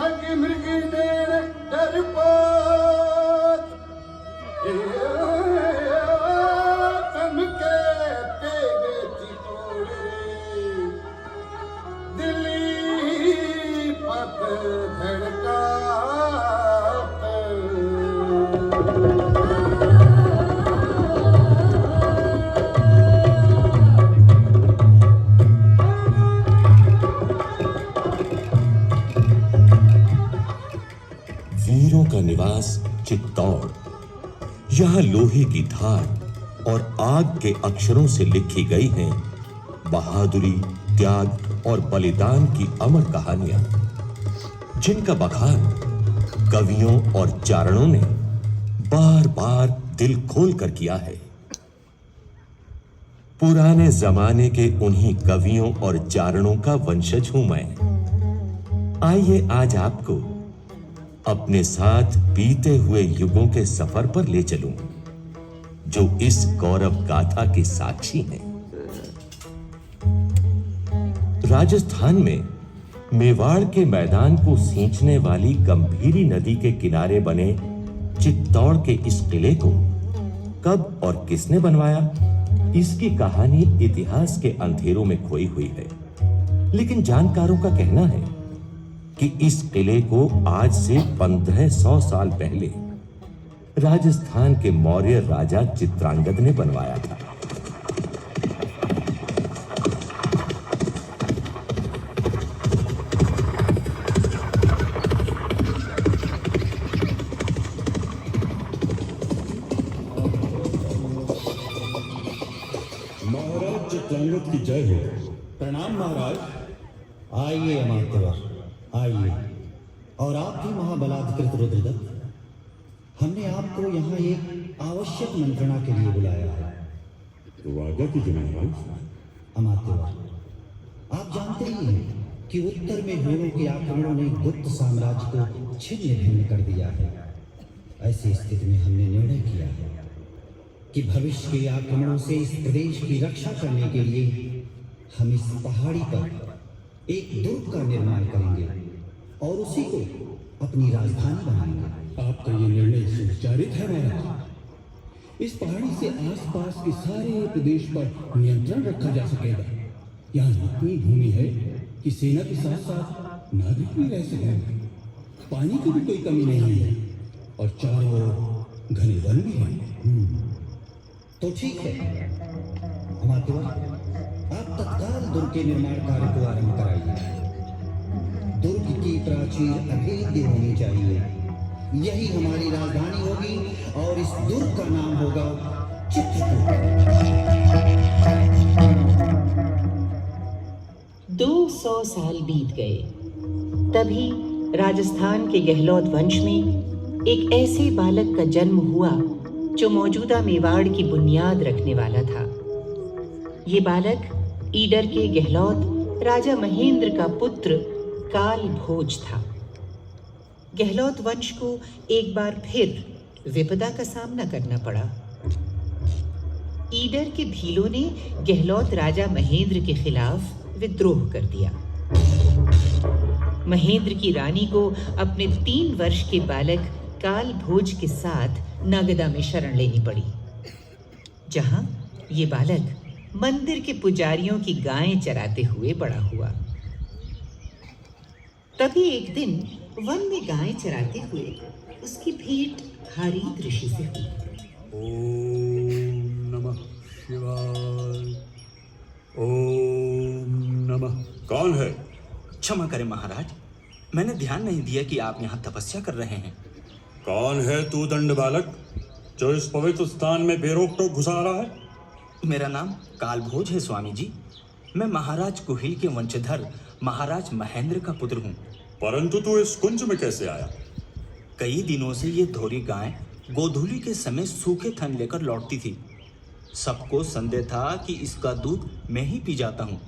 भाग्य मृगी देर डरपोक तम के पेगे चितोड़े दिली पत धड़का वीरों का निवास चित्तौड़। यहां लोहे की धार और आग के अक्षरों से लिखी गई हैं बहादुरी, त्याग और बलिदान की अमर कहानियां, जिनका बखान कवियों और चारणों ने बार बार दिल खोलकर किया है। पुराने जमाने के उन्हीं कवियों और चारणों का वंशज हूं मैं। आइए आज आपको अपने साथ बीते हुए युगों के सफर पर ले चलूं, जो इस गौरव गाथा के साक्षी हैं। राजस्थान में मेवाड़ के मैदान को सींचने वाली गंभीरी नदी के किनारे बने चित्तौड़ के इस किले को कब और किसने बनवाया, इसकी कहानी इतिहास के अंधेरों में खोई हुई है। लेकिन जानकारों का कहना है कि इस किले को आज से 1500 साल पहले राजस्थान के मौर्य राजा चित्रांगद ने बनवाया था। महाराज चित्रांगद की जय हो। प्रणाम महाराज। आइए अमात्यवर, आइए। और आप भी महाबलाधिकृत रुद्रदत्त, हमने आपको यहाँ एक आवश्यक मंत्रणा के लिए बुलाया है। तो आज्ञा कीजिए महाराज। अमात्यवर, आप जानते ही हैं कि उत्तर में हुओं के आक्रमणों ने गुप्त साम्राज्य को छिन्न भिन्न कर दिया है। ऐसी स्थिति में हमने निर्णय किया है कि भविष्य के आक्रमणों से इस प्रदेश की रक्षा करने के लिए हम इस पहाड़ी पर एक दुर्ग का निर्माण करेंगे और उसी को अपनी राजधानी बनाएंगे। आपका ये निर्णय सुविचारित है महाराज। इस पहाड़ी से आसपास के सारे प्रदेश पर नियंत्रण रखा जा सकेगा। यहाँ इतनी भूमि है कि सेना के साथ साथ नागरिक भी रह सकेंगे। पानी की भी कोई कमी नहीं है और चारों ओर घने वन भी हैं। तो ठीक है अमात्यवर, आप तत्काल दुर्ग के निर्माण कार्य को आरंभ कराइए। दुर्ग की प्राचीर अभेद्य होनी चाहिए। यही हमारी राजधानी होगी और इस दुर्ग का नाम होगा चित्रकूट। 200 साल बीत गए। तभी राजस्थान के गहलोत वंश में एक ऐसे बालक का जन्म हुआ जो मौजूदा मेवाड़ की बुनियाद रखने वाला था। ये बालक ईडर के गहलोत राजा महेंद्र का पुत्र काल भोज था। गहलोत वंश को एक बार फिर विपदा का सामना करना पड़ा। ईडर के भीलों ने गहलोत राजा महेंद्र के खिलाफ विद्रोह कर दिया। महेंद्र की रानी को अपने 3 वर्ष के बालक काल भोज के साथ नागदा में शरण लेनी पड़ी, जहां ये बालक मंदिर के पुजारियों की गायें चराते हुए बड़ा हुआ। तभी एक दिन वन में गायें चराते हुए उसकी भेंट हरित ऋषि से हुई। ओम नमः शिवाय। ओम नमः। कौन है? क्षमा करें महाराज, मैंने ध्यान नहीं दिया कि आप यहाँ तपस्या कर रहे हैं। कौन है तू दंड बालक जो इस पवित्र स्थान में बेरोक टोक घुसा रहा है? मेरा नाम कालभोज है स्वामी जी। मैं महाराज कुहिल के वंशधर महाराज महेंद्र का पुत्र हूँ। परंतु तू इस कुंज में कैसे आया? कई दिनों से ये धोरी गाय गोधूली के समय सूखे थन लेकर लौटती थी। सबको संदेह था कि इसका दूध मैं ही पी जाता हूँ।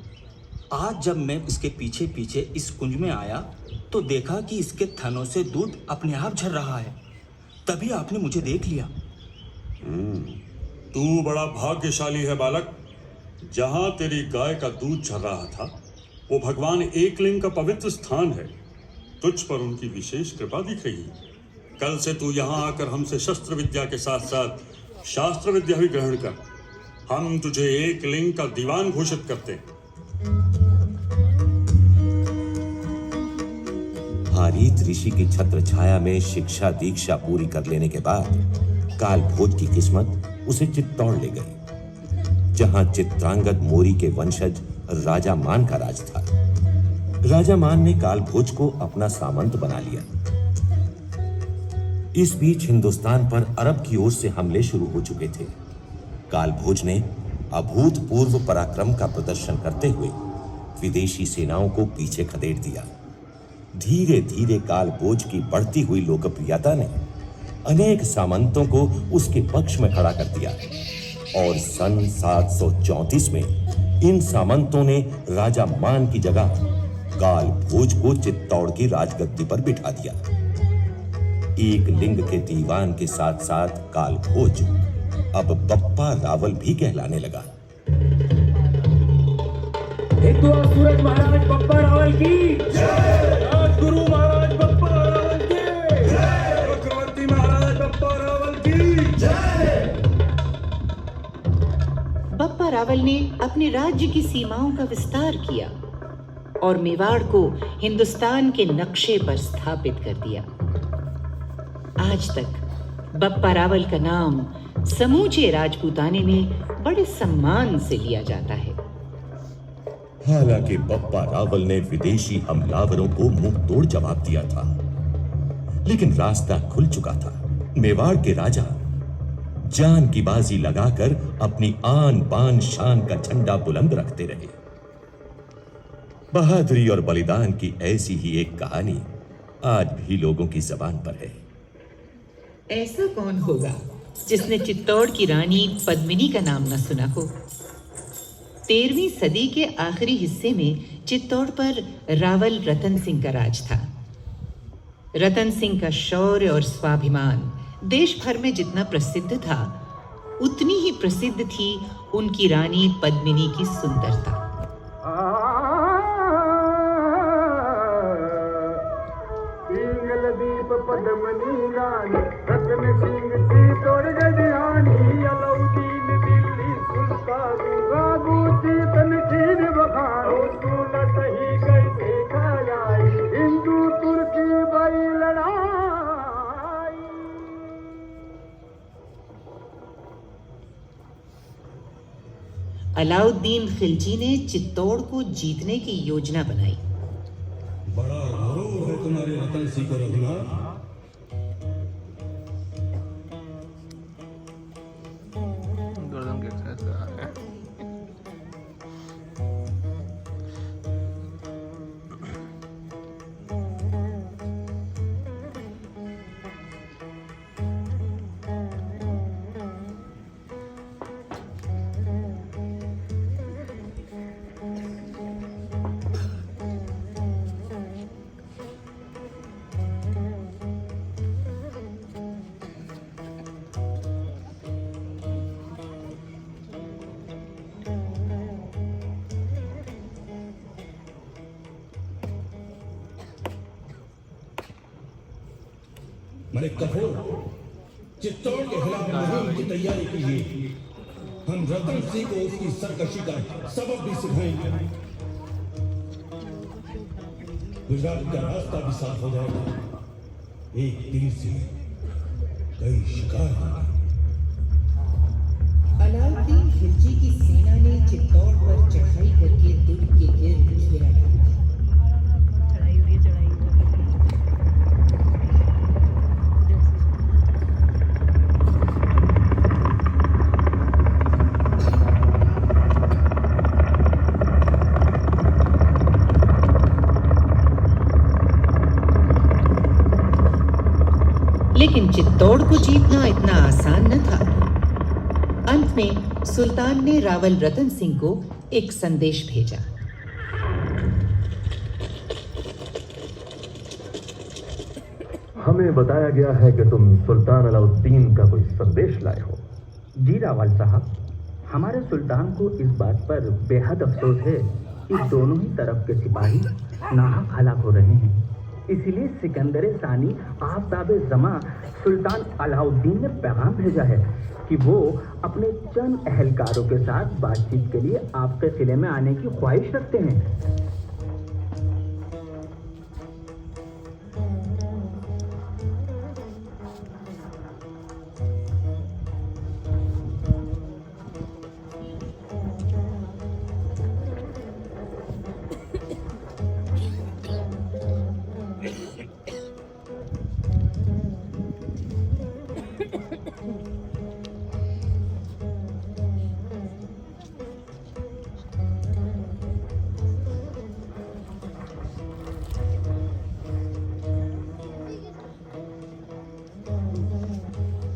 आज जब मैं इसके पीछे पीछे इस कुंज में आया तो देखा कि इसके थनों से दूध अपने आप झर रहा है। तभी आपने मुझे देख लिया। तू बड़ा भाग्यशाली है बालक। जहाँ तेरी गाय का दूध झर रहा था वो भगवान एकलिंग का पवित्र स्थान है। तुझ पर उनकी विशेष कृपा दिख रही है। कल से तू यहाँ आकर हमसे शस्त्र विद्या के साथ साथ शास्त्र विद्या भी ग्रहण कर। हम तुझे एक लिंग का दीवान घोषित करते हैं। हारीत ऋषि की छत्र छाया में शिक्षा दीक्षा पूरी कर लेने के बाद काल भोज की किस्मत उसे चित्तौड़ ले गई, जहां चित्रांगद मोरी के वंशज राजा मान का राज था। राजा मान ने काल भोज को अपना सामंत बना लिया। इस बीच हिंदुस्तान पर अरब की ओर से हमले शुरू हो चुके थे। काल भोज ने अभूतपूर्व पराक्रम का प्रदर्शन करते हुए विदेशी सेनाओं को पीछे खदेड़ दिया। धीरे धीरे काल भोज की बढ़ती हुई लोकप्रियता ने अनेक सामंतों को उसके पक्ष में खड़ा कर दिया और सन 734 में इन सामंतों ने राजा मान की जगह काल भोज को चित्तौड़ की राजगद्दी पर बिठा दिया। एक लिंग के दीवान के साथ साथ काल भोज अब बप्पा रावल भी कहलाने लगा। सूरज महाराज बप्पा रावल की जय, राजगुरु महाराज बप्पा रावल की जय, चक्रवर्ती महाराज बप्पा रावल की जय। बप्पा रावल ने अपने राज्य की सीमाओं का विस्तार किया और मेवाड़ को हिंदुस्तान के नक्शे पर स्थापित कर दिया। आज तक बप्पा रावल का नाम समूचे राजपूताने में बड़े सम्मान से लिया जाता है। हालांकि बप्पा रावल ने विदेशी हमलावरों को मुंह तोड़ जवाब दिया था, लेकिन रास्ता खुल चुका था। मेवाड़ के राजा जान की बाजी लगाकर अपनी आन बान शान का झंडा बुलंद रखते रहे। बहादुरी और बलिदान की ऐसी ही एक कहानी आज भी लोगों की जबान पर है। ऐसा कौन होगा जिसने चित्तौड़ की रानी पद्मिनी का नाम न सुना हो। 13वीं सदी के आखिरी हिस्से में चित्तौड़ पर रावल रतन सिंह का राज था। रतन सिंह का शौर्य और स्वाभिमान देश भर में जितना प्रसिद्ध था, उतनी ही प्रसिद्ध थी उनकी रानी पद्मिनी की सुंदरता। दीप पद्मनी रानी रतन सिंह चित्तौड़ गढ़ियानी अलाउद्दीन दिल्ली सुल्तान रागू चेतन खीर बखानो सुन सही कैसे खाई हिंदू तुर्की बड़ी लड़ाई। अलाउद्दीन खिलजी ने चित्तौड़ को जीतने की योजना बनाई। बड़ा गौरव है तुम्हारे रतन सिंह को रघुनाथ। मलिक कठोर चित्तौड़ के खिलाफ मुहिम की तैयारी कीजिए। हम रतन सिंह को उसकी सरकशी का सबक भी सिखाएंगे। गुजरात का रास्ता भी साफ हो जाएगा। एक तीर से कई शिकार होंगे। अलाउद्दीन खिलजी की सेना ने चित्तौड़ पर चढ़ाई करके दुर्ग के गिर्द घेरा डाला। लेकिन चित्तौड़ को जीतना इतना आसान न था। अंत में सुल्तान ने रावल रतन सिंह को एक संदेश भेजा। हमें बताया गया है कि तुम सुल्तान अलाउद्दीन का कोई संदेश लाए हो। जी रावल साहब, हमारे सुल्तान को इस बात पर बेहद अफसोस है कि दोनों ही तरफ के सिपाही नाहक हलाक हो रहे हैं। इसीलिए सिकंदर सानी आफ्ताब जमा सुल्तान अलाउद्दीन ने पैगाम भेजा है कि वो अपने चंद अहलकारों के साथ बातचीत के लिए आपके किले में आने की ख्वाहिश रखते हैं।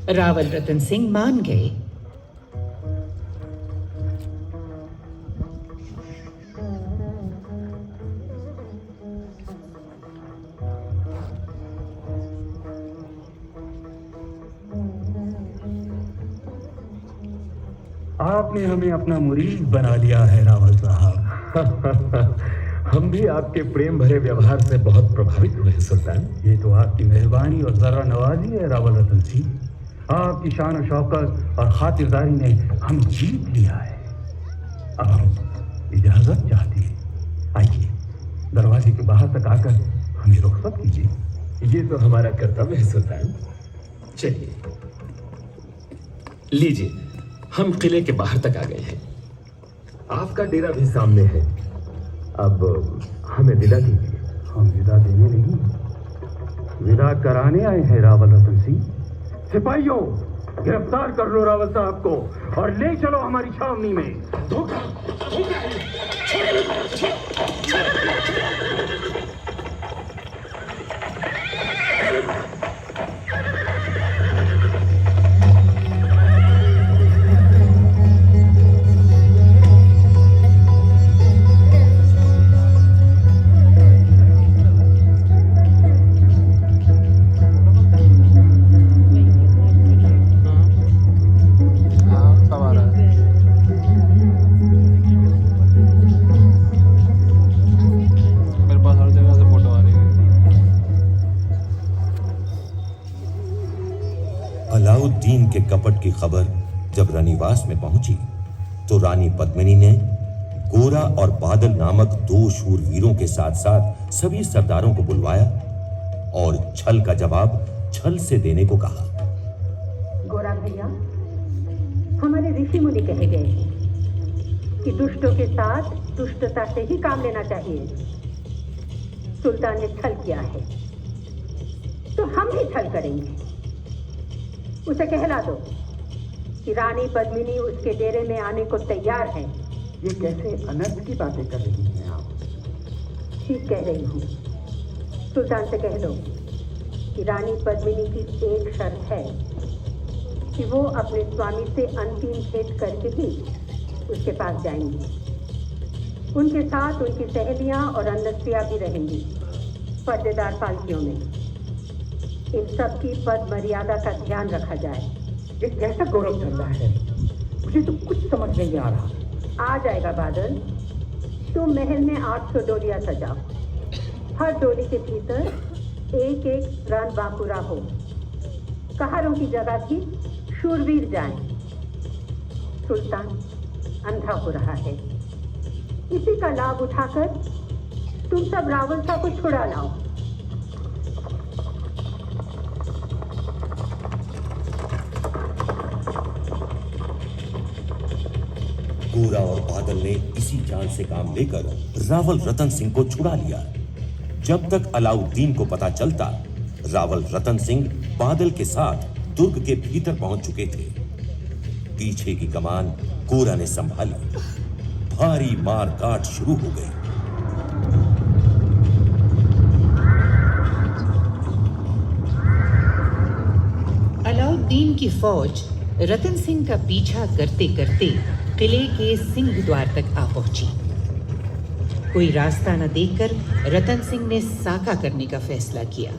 रावल रतन सिंह मान गए। आपने हमें अपना मुरीद बना लिया है रावल साहब। हम भी आपके प्रेम भरे व्यवहार से बहुत प्रभावित हुए सुल्तान। ये तो आपकी मेहरबानी और जरा नवाजी है रावल रतन सिंह। आपकी शान और शौकत और खातिरदारी ने हम जीत लिया है। अब हम इजाजत चाहते हैं। आइए दरवाजे के बाहर तक आकर हमें रुखसत कीजिए। ये तो हमारा कर्तव्य है सुल्तान। चलिए लीजिए, हम किले के बाहर तक आ गए हैं। आपका डेरा भी सामने है। अब हमें विदा कीजिए। हम विदा देने नहीं, विदा कराने आए हैं रावल रतन सिंह। सिपाहियों, गिरफ्तार कर लो रावल साहब को और ले चलो हमारी छावनी में। धोखा अलाउद्दीन के कपट की खबर जब रनिवास में पहुंची तो रानी पद्मिनी ने गोरा और बादल नामक दो शूरवीरों के साथ साथ सभी सरदारों को बुलवाया और छल का जवाब छल से देने को कहा। गोरा भैया, हमारे ऋषि मुनि कहे गए हैं कि दुष्टों के साथ दुष्टता से ही काम लेना चाहिए। सुल्तान ने छल किया है तो हम भी छल करेंगे। उसे कहला दो कि रानी पद्मिनी उसके डेरे में आने को तैयार है। ये कैसे अनर्थ की बातें कर रही हैं आप? ठीक कह रही हूँ। सुल्तान से कह दो कि रानी पद्मिनी की एक शर्त है कि वो अपने स्वामी से अंतिम भेंट करके ही उसके पास जाएंगी। उनके साथ उनकी सहेलियां और अंदस्तियां भी रहेंगी पर्देदार पालकियों में। इन सब की पद मर्यादा का ध्यान रखा जाए। ये कैसा गौरव धंधा है? मुझे तो कुछ समझ नहीं आ रहा। आ जाएगा बादल। तुम महल में 800 डोलियां सजाओ। हर डोली के भीतर एक एक रण बांकुरा हो। कहारों की जगह भी शूरवीर जाएं। सुल्तान अंधा हो रहा है। इसी का लाभ उठाकर तुम सब रावल शाह को छुड़ा लाओ। गोरा और बादल ने इसी चाल से काम लेकर रावल रतन सिंह को छुड़ा लिया। जब तक अलाउद्दीन को पता चलता, रावल रतन सिंह बादल के साथ दुर्ग के भीतर पहुंच चुके थे। पीछे की कमान गोरा ने संभाली। भारी मार काट शुरू हो गई। अलाउद्दीन की फौज रतन सिंह का पीछा करते करते किले के सिंह द्वार तक आ पहुंची। कोई रास्ता न देखकर रतन सिंह ने साका करने का फैसला किया।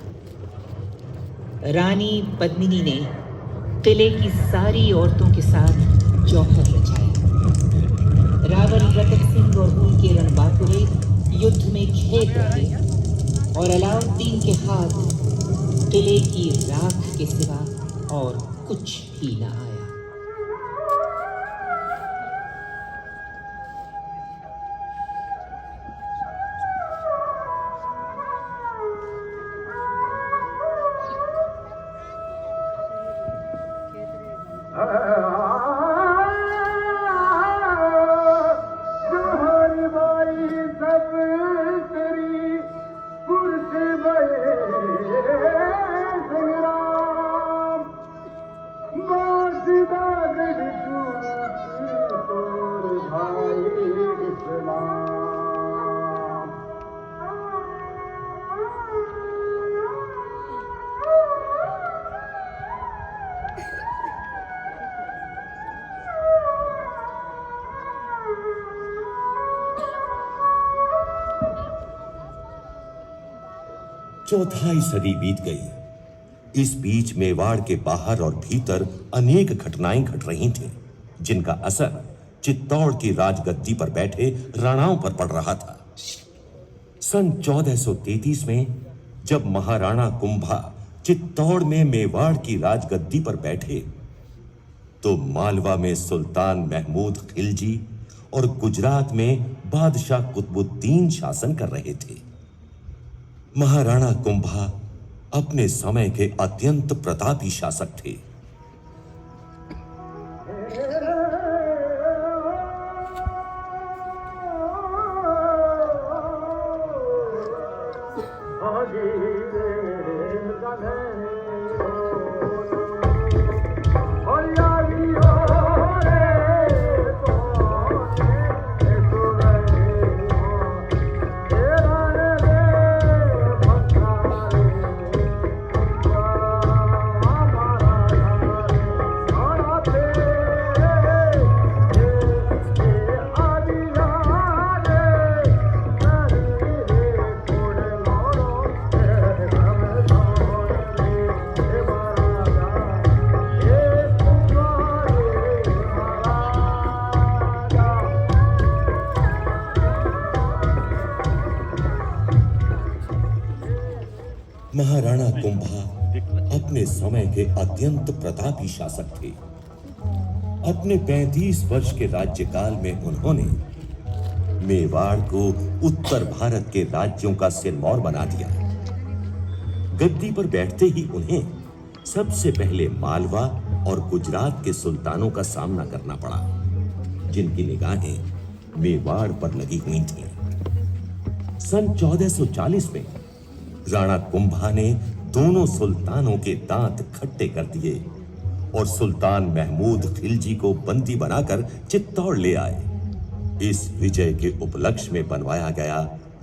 रानी पद्मिनी ने किले की सारी औरतों के साथ जौहर रचाया। रावल रतन सिंह और उनके रणबांकुरे युद्ध में खेत रहे। और अलाउद्दीन के हाथ किले की राख के सिवा और कुछ भी न आया। चौथाई सदी बीत गई। इस बीच मेवाड़ के बाहर और भीतर अनेक घटनाएं घट रही थीं, जिनका असर चित्तौड़ की राजगद्दी पर बैठे राणाओं पर पड़ रहा था। सन 1433 में जब महाराणा कुंभा चित्तौड़ में मेवाड़ की राजगद्दी पर बैठे, तो मालवा में सुल्तान महमूद खिलजी और गुजरात में बादशाह कुतुबुद्दीन शासन कर रहे थे। महाराणा कुंभा अपने समय के अत्यंत प्रतापी शासक थे। महाराणा कुंभा अपने समय के अत्यंत प्रतापी शासक थे। अपने 35 वर्ष के राज्यकाल में उन्होंने मेवाड़ को उत्तर भारत के राज्यों का सिरमौर बना दिया। गद्दी पर बैठते ही उन्हें सबसे पहले मालवा और गुजरात के सुल्तानों का सामना करना पड़ा, जिनकी निगाहें मेवाड़ पर लगी हुई थीं। सन 1440 में राणा कुंभा ने दोनों सुल्तानों के दांत खट्टे कर दिए और सुल्तान महमूद खिलजी को बंदी बनाकर चित्तौड़ ले आए। इस विजय के उपलक्ष्य में बनवाया गया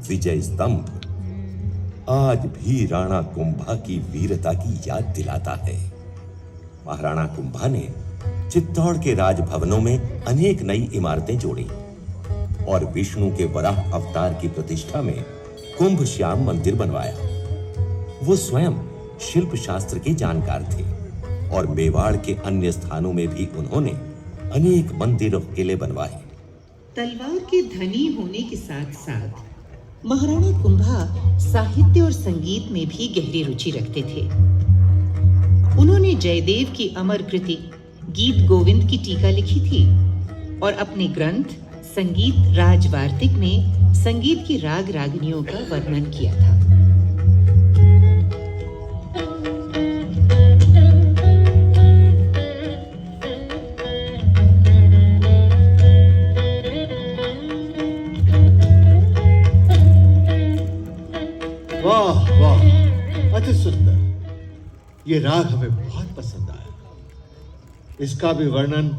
विजय स्तंभ आज भी राणा कुंभा की वीरता की याद दिलाता है। महाराणा कुंभा ने चित्तौड़ के राजभवनों में अनेक नई इमारतें जोड़ी और विष्णु के वराह अवतार की प्रतिष्ठा में कुंभ श्याम मंदिर बनवाया। वो स्वयं शिल्प शास्त्र के जानकार थे और मेवाड़ के अन्य स्थानों में भी उन्होंने अनेक मंदिर और किले बनवाए। तलवार के धनी होने के साथ साथ महाराणा कुंभा साहित्य और संगीत में भी गहरी रुचि रखते थे। उन्होंने जयदेव की अमर कृति गीत गोविंद की टीका लिखी थी और अपने ग्रंथ संगीत राजवार्तिक में संगीत की राग रागिनियों का वर्णन किया था। वाह वाह, अति सुंदर। ये राग हमें बहुत पसंद आया। इसका भी वर्णन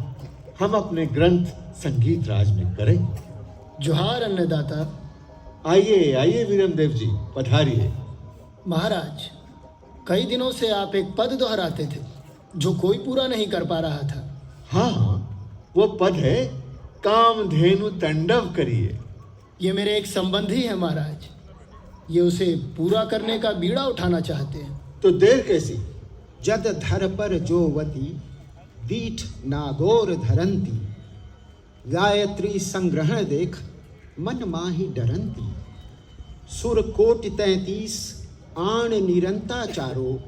हम अपने ग्रंथ संगीत राज में करें। जोहार अन्नदाता। आइए आइए वीरमदेव जी, पधारिए। महाराज, कई दिनों से आप एक पद दोहराते थे जो कोई पूरा नहीं कर पा रहा था। हाँ, वो पद है कामधेनु तांडव करिए। ये मेरे एक संबंधी है महाराज, ये उसे पूरा करने का बीड़ा उठाना चाहते हैं। तो देर कैसी? जद धर पर जोवती दीठ नागोर धरंती, गायत्री संग्रहण देख मन माही डरंती, सुर कोटि 33 आण निरंता चारो,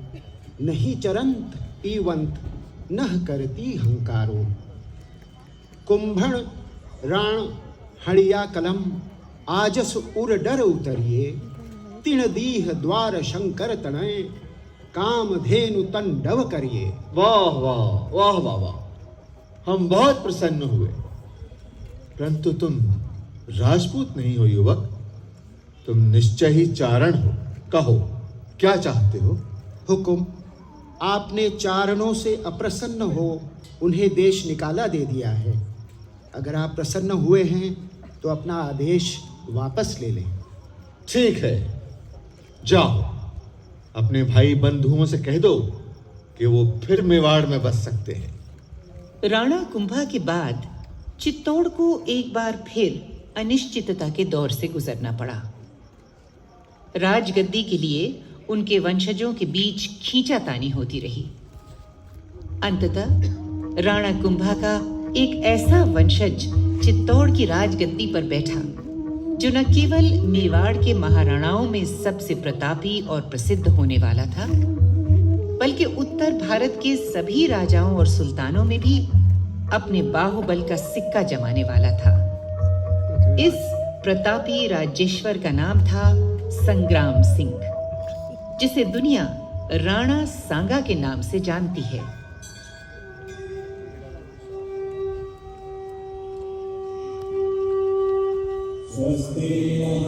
नहीं चरंत पीवंत नह करती हंकारो। कुंभण राण हड़िया कलम, आजस उर डर उतरिए, तिण दीह द्वार शंकर तनय, काम धेनु तंडव करिए। वाह वाह वाह वाह वाह, हम बहुत प्रसन्न हुए। परंतु तुम राजपूत नहीं हो युवक, तुम निश्चय ही चारण हो। कहो क्या चाहते हो? हुकुम, आपने चारणों से अप्रसन्न हो उन्हें देश निकाला दे दिया है। अगर आप प्रसन्न हुए हैं तो अपना आदेश वापस ले लें। ठीक है, जाओ अपने भाई बंधुओं से कह दो कि वो फिर मेवाड़ में बस सकते हैं। राणा कुंभा के बाद चित्तौड़ को एक बार फिर अनिश्चितता के दौर से गुजरना पड़ा। राजगद्दी के लिए उनके वंशजों के बीच खींचातानी होती रही। अंततः राणा कुंभा का एक ऐसा वंशज चित्तौड़ की राजगद्दी पर बैठा जो न केवल मेवाड़ के महाराणाओं में सबसे प्रतापी और प्रसिद्ध होने वाला था, बल्कि उत्तर भारत के सभी राजाओं और सुल्तानों में भी अपने बाहुबल का सिक्का जमाने वाला था। इस प्रतापी राज्येश्वर का नाम था संग्राम सिंह, जिसे दुनिया राणा सांगा के नाम से जानती है। स्वस्ति नः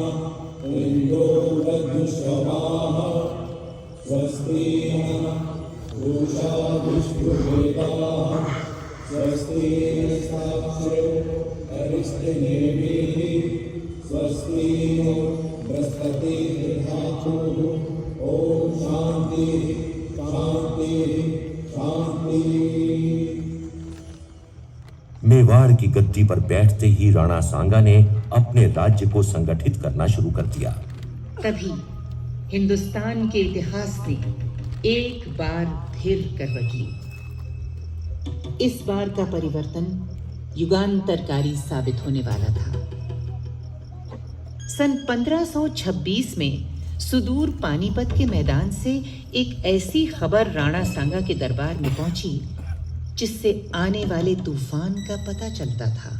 इन्द्रो वज्रश्रवाः, स्वस्ति नः पूषा विष्णुवेदाः, स्वस्ति नस्ताक्षरो अरिष्टनेमिः, स्वस्ति नो बृहस्पतिर्दधातुः। ओम शांति शांति शांति। मेवाड़ की गद्दी पर बैठते ही राणा सांगा ने अपने राज्य को संगठित करना शुरू कर दिया। तभी हिंदुस्तान के इतिहास ने एक बार फिर करवट ली। इस बार का परिवर्तन युगांतरकारी साबित होने वाला था। सन 1526 में सुदूर पानीपत के मैदान से एक ऐसी खबर राणा सांगा के दरबार में पहुंची जिससे आने वाले तूफान का पता चलता था।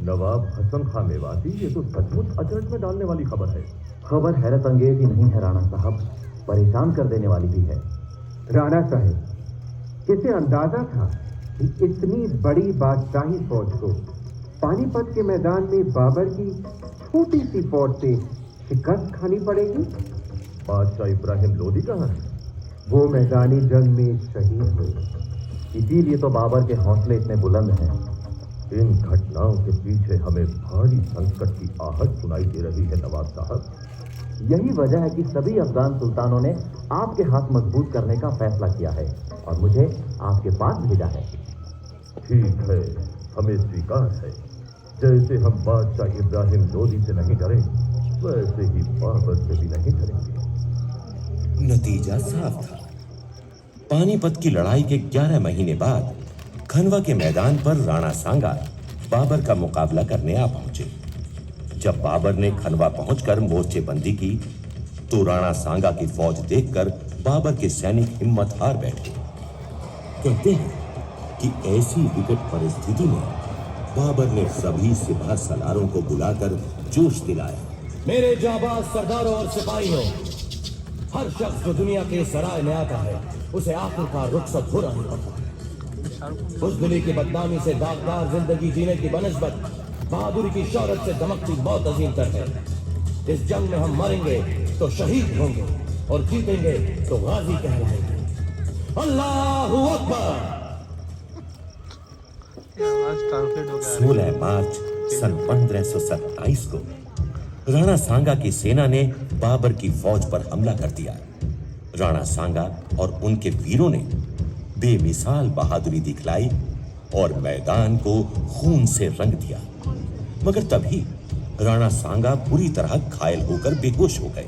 नवाब हसन खां मेवाती, ये तो सचमुच अचरज में डालने वाली खबर है। खबर हैरत अंगेज ही नहीं है राणा साहब, परेशान कर देने वाली भी है। राणा साहब, किसे अंदाजा था कि इतनी बड़ी बादशाही फौज को पानीपत के मैदान में बाबर की छोटी सी फौज से शिकस्त खानी पड़ेगी? बादशाह इब्राहिम लोदी कहाँ है? वो मैदानी जंग में शहीद हुए, इसीलिए तो बाबर के हौसले इतने बुलंद हैं। इन घटनाओं के पीछे हमें भारी संकट की आहट सुनाई दे रही है नवाब साहब। यही वजह है कि सभी अफगान सुल्तानों ने आपके हाथ मजबूत करने का फैसला किया है और मुझे आपके पास भेजा है। ठीक है, हमें स्वीकार है। जैसे हम बादशाह इब्राहिम लोदी से नहीं डरे, वैसे ही बाबर से भी नहीं डरेंगे। नतीजा साफ था। पानीपत की लड़ाई के 11 महीने बाद खनवा के मैदान पर राणा सांगा बाबर का मुकाबला करने आ पहुंचे। जब बाबर ने खनवा पहुंचकर मोर्चेबंदी की तो राणा सांगा की फौज देखकर बाबर के सैनिक हिम्मत हार बैठे। कहते हैं कि ऐसी विकट परिस्थिति में बाबर ने सभी सिपाह सलारों को बुलाकर जोश दिलाया। मेरे जाबाज सरदारों और सिपाहियों, हर शख्स जो दुनिया के सराय में आता है उसे आखिरकार रुखसत हो रही होता है। बुज़दिली की बदनामी से दागदार जिंदगी जीने की बनस्बत बहादुरी की शौहरत से दमकती मौत अजीम तर है। इस जंग में हम मरेंगे तो शहीद होंगे और जीतेंगे तो गाजी कहलाएंगे। अल्लाहू अकबर। 16 मार्च सन 1527 को राणा सांगा की सेना ने बाबर की फौज पर हमला कर दिया। राणा सांगा और उनके वीरों ने बेमिसाल बहादुरी दिखलाई और मैदान को खून से रंग दिया। मगर तभी राणा सांगा बुरी तरह घायल होकर बेहोश हो गए।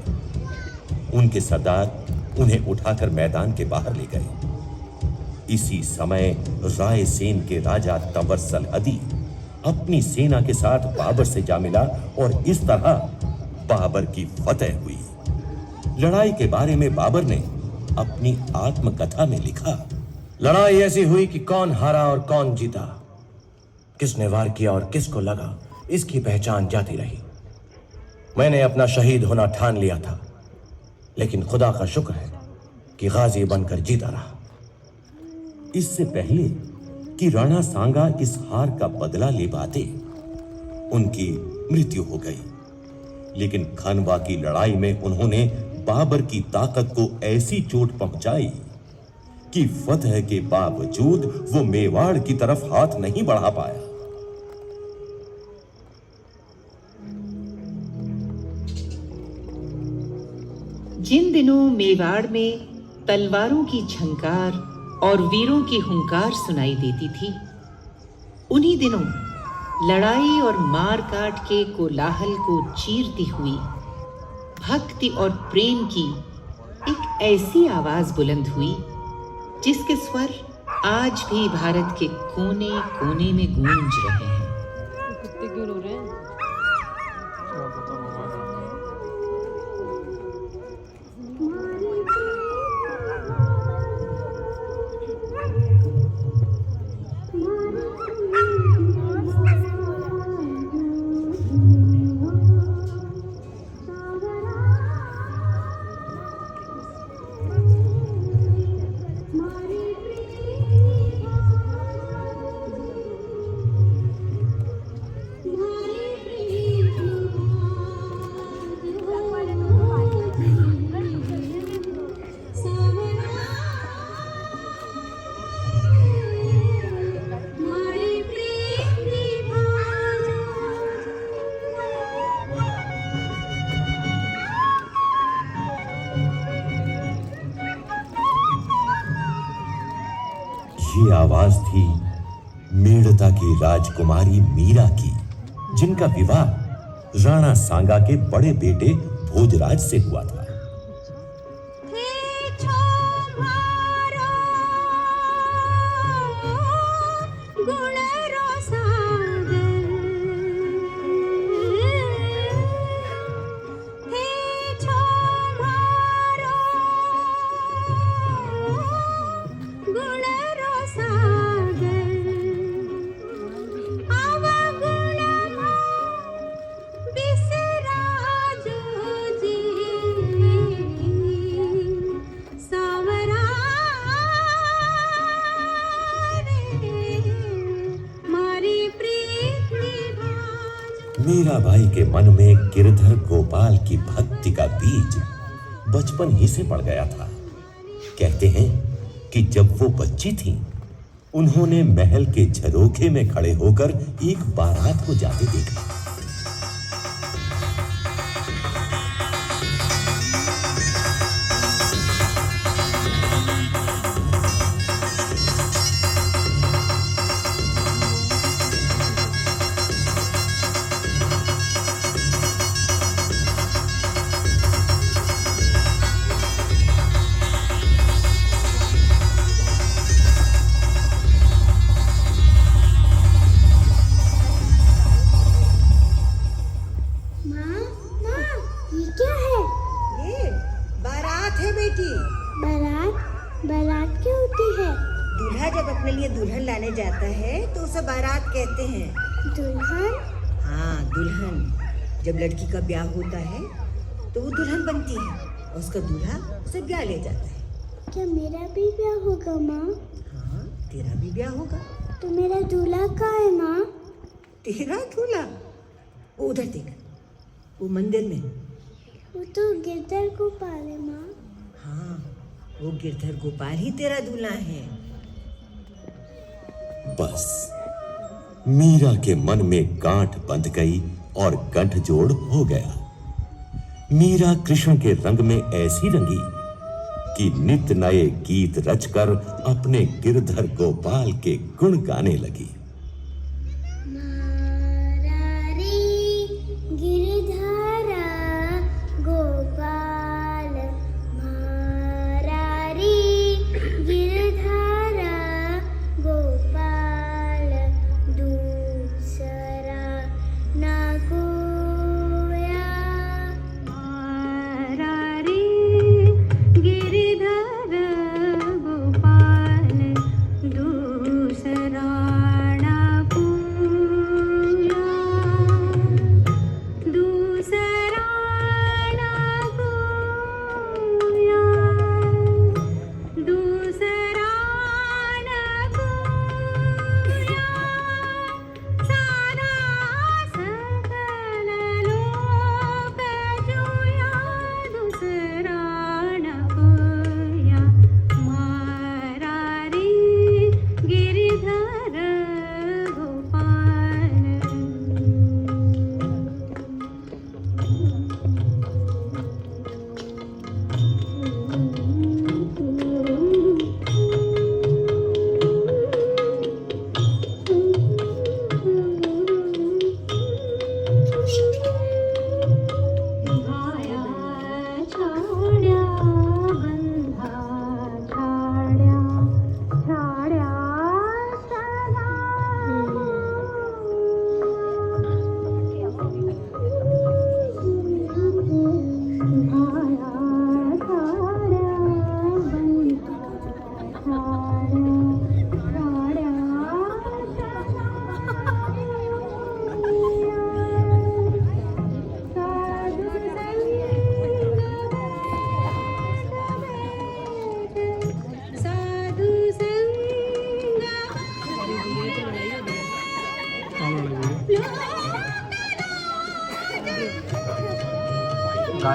उनके सरदार उन्हें उठाकर मैदान के बाहर ले गए। इसी समय रायसेन के राजा तंवर सलहदी अपनी सेना के साथ बाबर से जा मिला और इस तरह बाबर की फतेह हुई। लड़ाई के बारे में बाबर ने अपनी आत्मकथा में लिखा, लड़ाई ऐसी हुई कि कौन हारा और कौन जीता, किसने वार किया और किसको लगा, इसकी पहचान जाती रही। मैंने अपना शहीद होना ठान लिया था, लेकिन खुदा का शुक्र है कि गाजी बनकर जीता रहा। इससे पहले कि राणा सांगा इस हार का बदला ले पाते, उनकी मृत्यु हो गई। लेकिन खानवा की लड़ाई में उन्होंने बाबर की ताकत को ऐसी चोट पहुंचाई कि फतह के बावजूद वो मेवाड़ की तरफ हाथ नहीं बढ़ा पाया। जिन दिनों मेवाड़ में तलवारों की झंकार और वीरों की हुंकार सुनाई देती थी, उन्हीं दिनों लड़ाई और मार काट के कोलाहल को चीरती हुई भक्ति और प्रेम की एक ऐसी आवाज बुलंद हुई जिसके स्वर आज भी भारत के कोने कोने में गूंज रहे हैं। कुत्ते क्यों रो रहे हैं? ये आवाज थी मेड़ता की राजकुमारी मीरा की, जिनका विवाह राणा सांगा के बड़े बेटे भोजराज से हुआ था। मीराबाई के मन में गिरधर गोपाल की भक्ति का बीज बचपन ही से पड़ गया था। कहते हैं कि जब वो बच्ची थीं, उन्होंने महल के झरोखे में खड़े होकर एक बारात को जाते देखा। जाता है तो उसे बारात कहते हैं। दुल्हन? हाँ, दुल्हन। जब लड़की का ब्याह होता है तो वो दुल्हन बनती है और उसका दूल्हा उसे ब्याह ले जाता है। क्या मेरा भी ब्याह होगा माँ? हाँ, तेरा भी ब्याह होगा। तो मेरा दूल्हा कहाँ है माँ? तेरा दूल्हा? वो उधर देख, वो मंदिर में। वो तो गिरधर गोपाल है माँ। हाँ, वो गिरधर गोपाल ही तेरा दूल्हा है। बस मीरा के मन में गांठ बंध गई और गठजोड़ हो गया। मीरा कृष्ण के रंग में ऐसी रंगी कि नित नए गीत रचकर अपने गिरधर गोपाल के गुण गाने लगी।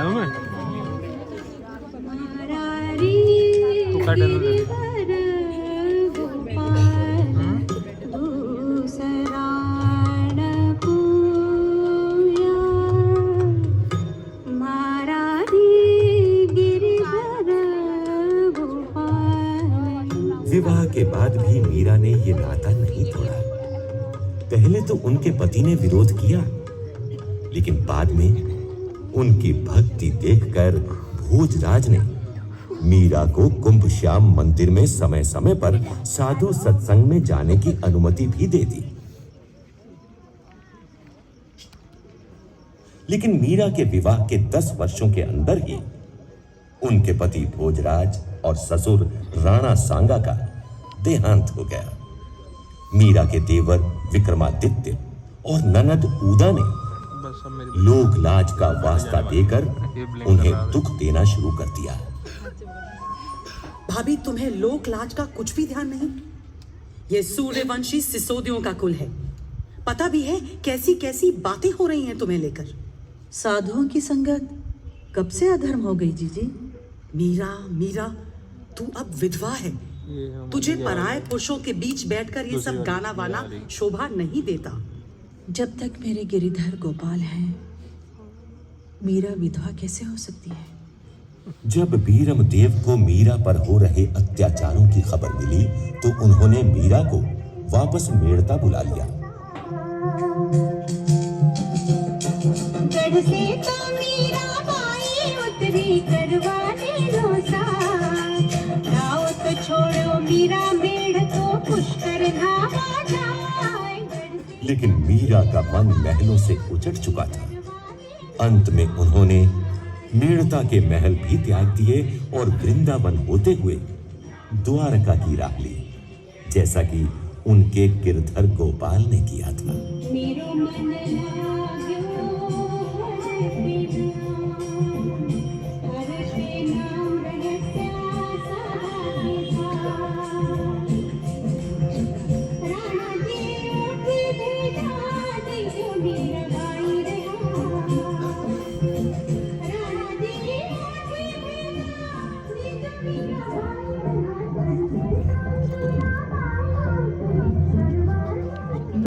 आयो मैं तू का डर विवाह के बाद भी मीरा ने ये नाता नहीं तोड़ा। पहले तो उनके पति ने विरोध किया, लेकिन बाद में उनकी भक्ति देखकर भोजराज ने मीरा को कुंभ श्याम मंदिर में समय समय पर साधु सत्संग में जाने की अनुमति भी दे दी। लेकिन मीरा के विवाह के 10 वर्षों के अंदर ही उनके पति भोजराज और ससुर राणा सांगा का देहांत हो गया। मीरा के देवर विक्रमादित्य और ननद उदा ने लोक लाज का वास्ता देकर उन्हें दुख देना शुरू कर दिया। भाभी, तुम्हें लोक लाज का कुछ भी ध्यान नहीं? ये सूर्यवंशी सिसोदियों का कुल है। पता भी है कैसी कैसी बातें हो रही हैं तुम्हें लेकर। साधुओं की संगत कब से अधर्म हो गई जीजी? मीरा, तू अब विधवा है। तुझे पराये पुरुषों के बीच बैठकर ये सब गाना वाना शोभा नहीं देता। जब तक मेरे गिरिधर गोपाल हैं, मीरा विधवा कैसे हो सकती है? जब बीरमदेव को मीरा पर हो रहे अत्याचारों की खबर मिली तो उन्होंने मीरा को वापस मेड़ता बुला लिया। गढ़ से तो मीरा बाई उतरी करवाने रोसा, आओ तो छोड़ो मीरा मेढ़ तो पुष्कर धावा जाए। लेकिन मीरा का मन महलों से उचट चुका था। अंत में उन्होंने मेड़ता के महल भी त्याग दिए और वृंदावन होते हुए द्वारका की राह ली, जैसा कि उनके गिरधर गोपाल ने किया था। मेरो मन लाग्यो है